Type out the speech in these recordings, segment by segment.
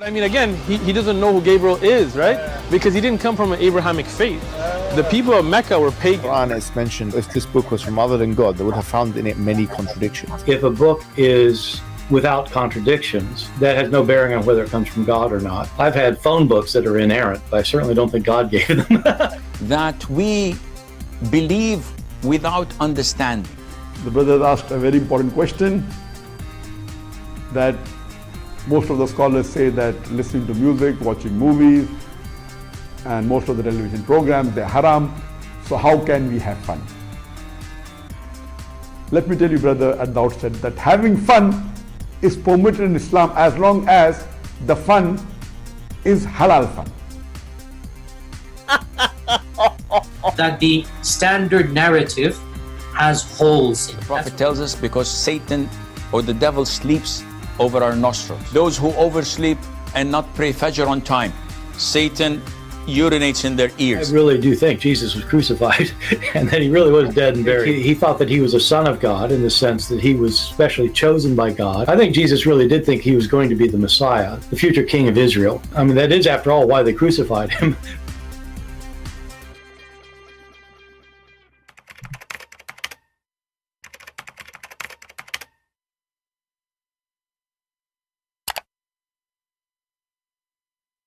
I mean, again, he doesn't know who Gabriel is, right? Because he didn't come from an Abrahamic faith. The people of Mecca were pagan. Quran is mentioned, if this book was from other than God, they would have found in it many contradictions. If a book is without contradictions, that has no bearing on whether it comes from God or not. I've had phone books that are inerrant, but I certainly don't think God gave them. That we believe without understanding. The brother asked a very important question, that most of the scholars say that listening to music, watching movies, and most of the television programs, they're haram. So how can we have fun? Let me tell you, brother, at the outset, that having fun is permitted in Islam as long as the fun is halal fun. That the standard narrative has holes in it. The Prophet tells us because Satan or the devil sleeps over our nostrils. Those who oversleep and not pray Fajr on time, Satan urinates in their ears. I really do think Jesus was crucified and that he really was dead and buried. He thought that he was a son of God in the sense that he was specially chosen by God. I think Jesus really did think he was going to be the Messiah, the future king of Israel. I mean, that is, after all, why they crucified him.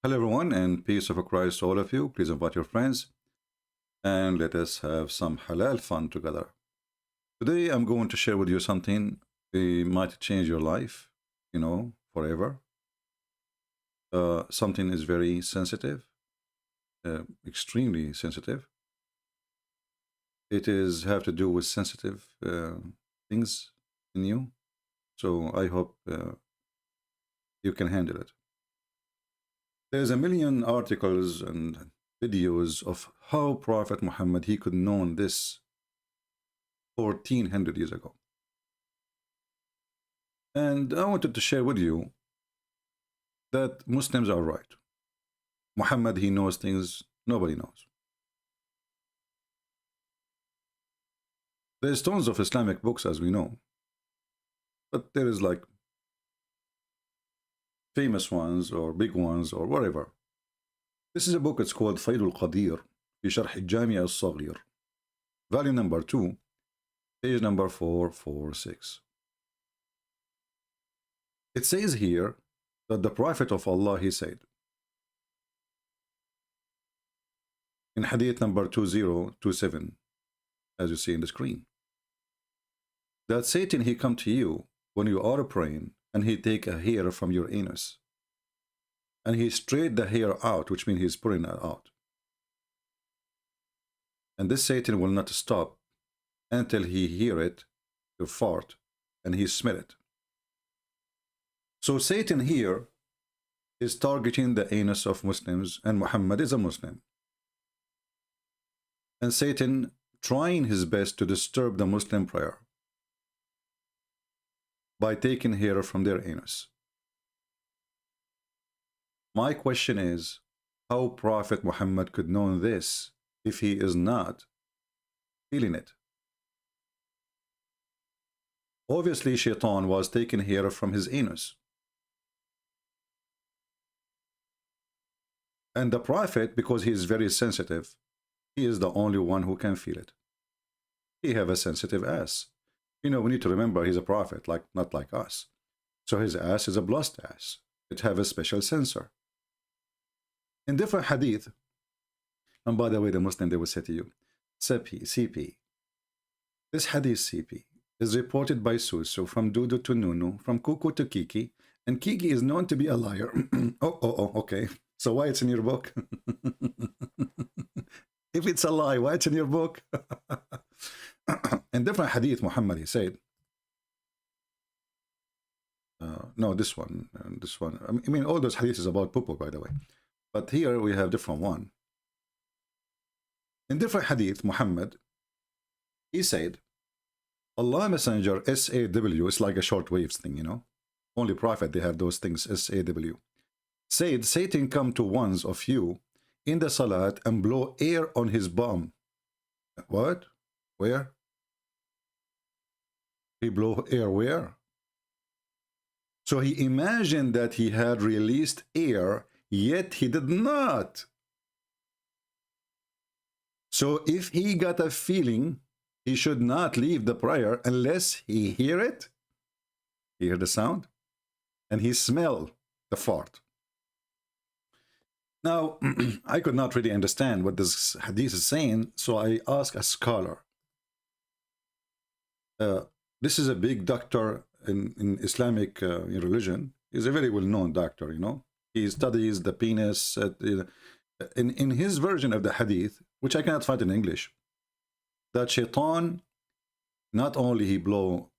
Hello everyone, and peace of Christ to all of you. Please invite your friends and let us have some halal fun together. Today I'm going to share with you something that might change your life, forever. Something is very sensitive, extremely sensitive. It is have to do with sensitive things in you. So I hope you can handle it. There's a million articles and videos of how Prophet Muhammad, he could known this 1400 years ago. And I wanted to share with you that Muslims are right. Muhammad, he knows things nobody knows. There's tons of Islamic books, as we know, but there is like famous ones or big ones or whatever. This is a book, it's called فيض القدير في شرح الجامع الصغير, volume number 2, page number 446. It says here that the Prophet of Allah, he said in hadith number 2027, as you see in the screen, that Satan, he come to you when you are praying, and he take a hair from your anus, and he straight the hair out, which means he's pulling it out. And this Satan will not stop until he hear it, the fart, and he smell it. So Satan here is targeting the anus of Muslims, and Muhammad is a Muslim. And Satan trying his best to disturb the Muslim prayer by taking hair from their anus. My question is, how Prophet Muhammad could know this if he is not feeling it? Obviously, Shaitan was taking hair from his anus. And the Prophet, because he is very sensitive, he is the only one who can feel it. He have a sensitive ass. We need to remember he's a prophet, not like us. So his ass is a blessed ass. It have a special sensor. In different hadith, and by the way, the Muslim, they will say to you, CP. This hadith CP is reported by Susu, from Dudu to Nunu, from Kuku to Kiki, and Kiki is known to be a liar. Okay. So why it's in your book? If it's a lie, why it's in your book? In different hadith, Muhammad, he said, no, this one. I mean, all those hadiths is about poo, by the way. But here we have different one. In different hadith, Muhammad, he said, Allah Messenger, SAW, it's like a short waves thing, Only Prophet, they have those things, SAW. Said, Satan come to ones of you in the salat and blow air on his bum. What? Where? He blow air where? So he imagined that he had released air, yet he did not. So if he got a feeling, he should not leave the prayer unless he hear it, hear the sound, and he smell the fart. Now, I could not really understand what this hadith is saying, so I asked a scholar. This is a big doctor in Islamic religion. He's a very well-known doctor, you know. He studies the penis. In his version of the hadith, which I cannot find in English, that shaitan, not only he blow,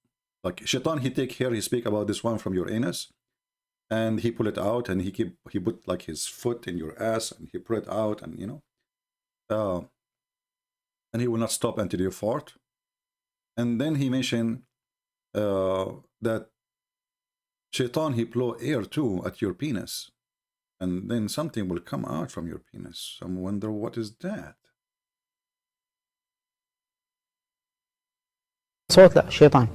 like shaitan, he take here, he speak about this one from your anus, and he pull it out, and he put like his foot in your ass, and he pull it out, and you know, and he will not stop until you fart. And then he mentioned that shaitan, he blow air too at your penis, and then something will come out from your penis. I wonder what is that. صوت لا شيطان.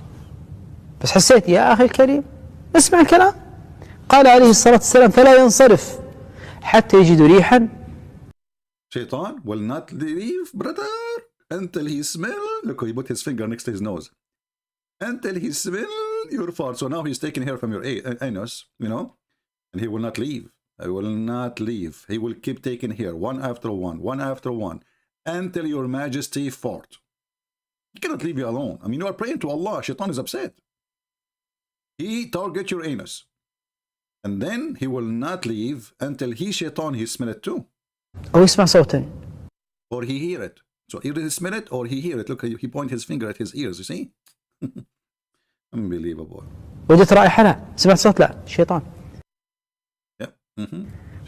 بس حسيت يا أخي الكريم اسمع الكلام. قال عليه الصلاة والسلام فلا ينصرف حتى يجد ريحا. Shaitan will not leave, brother, until he smell. Look, he put his finger next to his nose. Until he smell your fart. So now he's taking hair from your anus, you know, and he will not leave. He will not leave. He will keep taking hair, one after one after one, until your majesty fart. He cannot leave you alone. I mean, you are praying to Allah. Shaitan is upset. He target your anus. And then he will not leave until he, shaitan, he smell it too. أو يسمع صوتا. Or he hear it. So either he smell it or he hear it. Look, he point his finger at his ears, you see? Unbelievable. وجدت رائحة لا سمعت صوت لا شيطان. Yep.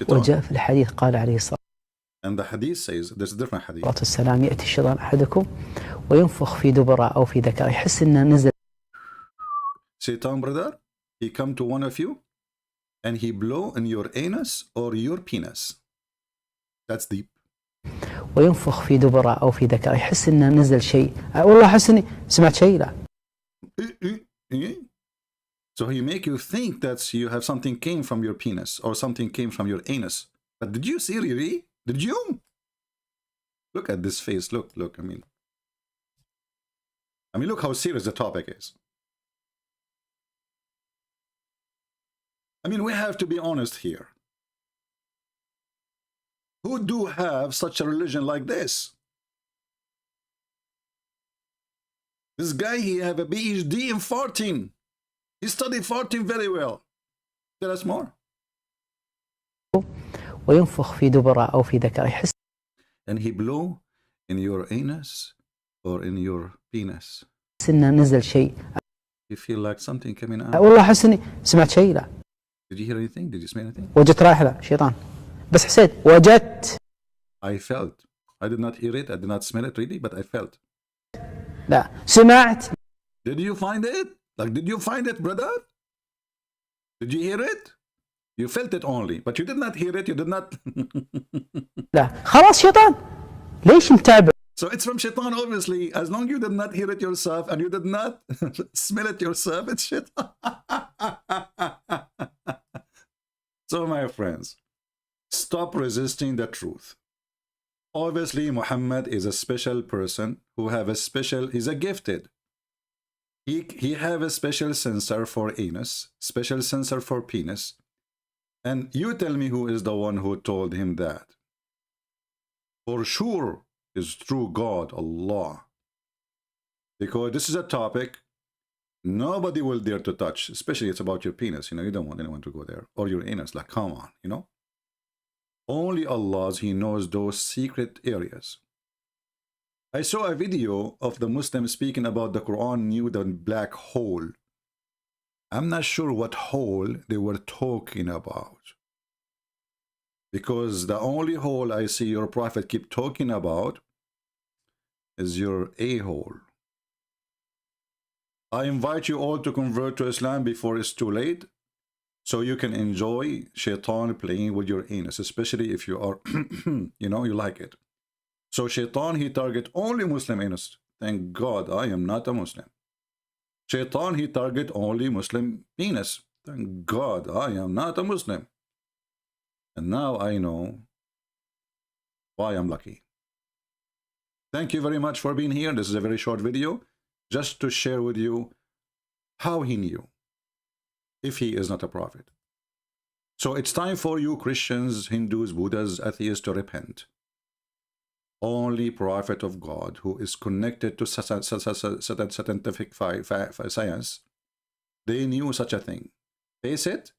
وجاء في الحديث قال عليه الصلاة And the hadith says, there's a different hadith. والسلام يأتي الشيطان أحدكم وينفخ في دبره أو في ذكره يحس إنه نزل. Shaitan, brother, he come to one of you and he blow in your anus or your penis. That's deep. وينفخ في دبره أو في ذكره يحس إنه نزل شيء. والله أحس إني سمعت شيء لا. So he make you think that you have something came from your penis or something came from your anus. But did you see really? Did you? Look at this face. Look. I mean, look how serious the topic is. I mean, we have to be honest here. Who do have such a religion like this? This guy, he have a PhD in farting. He studied farting very well. Tell us more. وينفخ في دبره أو في ذكره يحس. And he blow in your anus or in your penis. إنه نزل شيء. You feel like something coming out. والله أحس إني سمعت شيء لا. Did you hear anything? Did you smell anything? وجدت رائحة لا شيطان. بس حسيت وجدت. I felt. I did not hear it. I did not smell it really, but I felt. لا سمعت. Did you find it? Like, did you find it, brother? Did you hear it? You felt it only, but you did not hear it. You did not. لا خلاص شيطان. ليش متابع؟ So it's from shaitan, obviously. As long as you did not hear it yourself and you did not smell it yourself, it's shaitan. So, my friends, stop resisting the truth. Obviously, Muhammad is a special person who have a special, he's a gifted. He have a special sensor for anus, special sensor for penis. And you tell me who is the one who told him that. For sure is true God, Allah. Because this is a topic nobody will dare to touch, especially it's about your penis. You know, you don't want anyone to go there. Or your anus, like, come on, you know. Only Allah, He knows those secret areas. I saw a video of the Muslims speaking about the Quran knew the black hole. I'm not sure what hole they were talking about. Because the only hole I see your prophet keep talking about is your a-hole. I invite you all to convert to Islam before it's too late, so you can enjoy shaitan playing with your anus, especially if you are, you know, you like it. So shaitan, he target only Muslim anus. Thank God I am not a Muslim. Shaitan, he target only Muslim penis. Thank God I am not a Muslim. And now I know why I'm lucky. Thank you very much for being here. This is a very short video just to share with you how he knew if he is not a prophet. So it's time for you Christians, Hindus, Buddhas, atheists to repent. Only prophet of God who is connected to scientific science, they knew such a thing. Face it,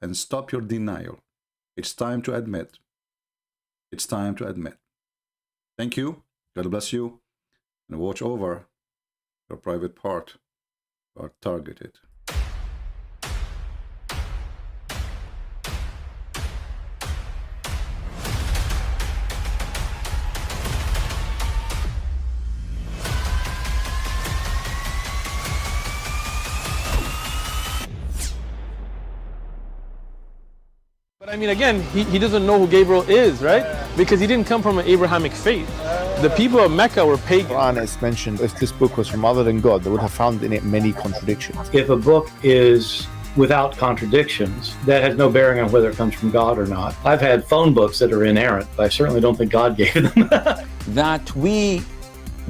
and stop your denial. It's time to admit. It's time to admit. Thank you. God bless you. And watch over your private part or targeted. But I mean, again, he doesn't know who Gabriel is, right? Because he didn't come from an Abrahamic faith. The people of Mecca were pagan. The Quran is mentioned, if this book was from other than God, they would have found in it many contradictions. If a book is without contradictions, that has no bearing on whether it comes from God or not. I've had phone books that are inerrant, but I certainly don't think God gave them. That we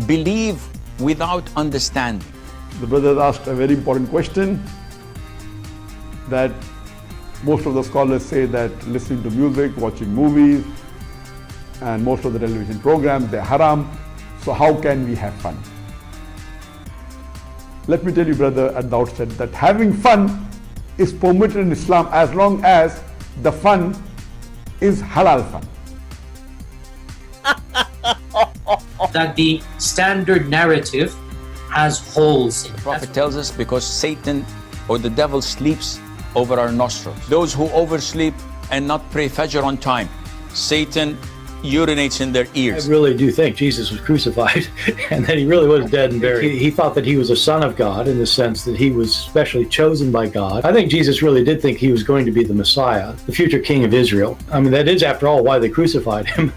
believe without understanding. The brother asked a very important question, that most of the scholars say that listening to music, watching movies, and most of the television programs, they're haram. So how can we have fun? Let me tell you, brother, at the outset, that having fun is permitted in Islam as long as the fun is halal fun. That the standard narrative has holes in it. The Prophet tells us because Satan or the devil sleeps over our nostrils. Those who oversleep and not pray Fajr on time, Satan urinates in their ears. I really do think Jesus was crucified and that he really was dead and buried. He thought that he was a son of God in the sense that he was specially chosen by God. I think Jesus really did think he was going to be the Messiah, the future king of Israel. I mean, that is, after all, why they crucified him.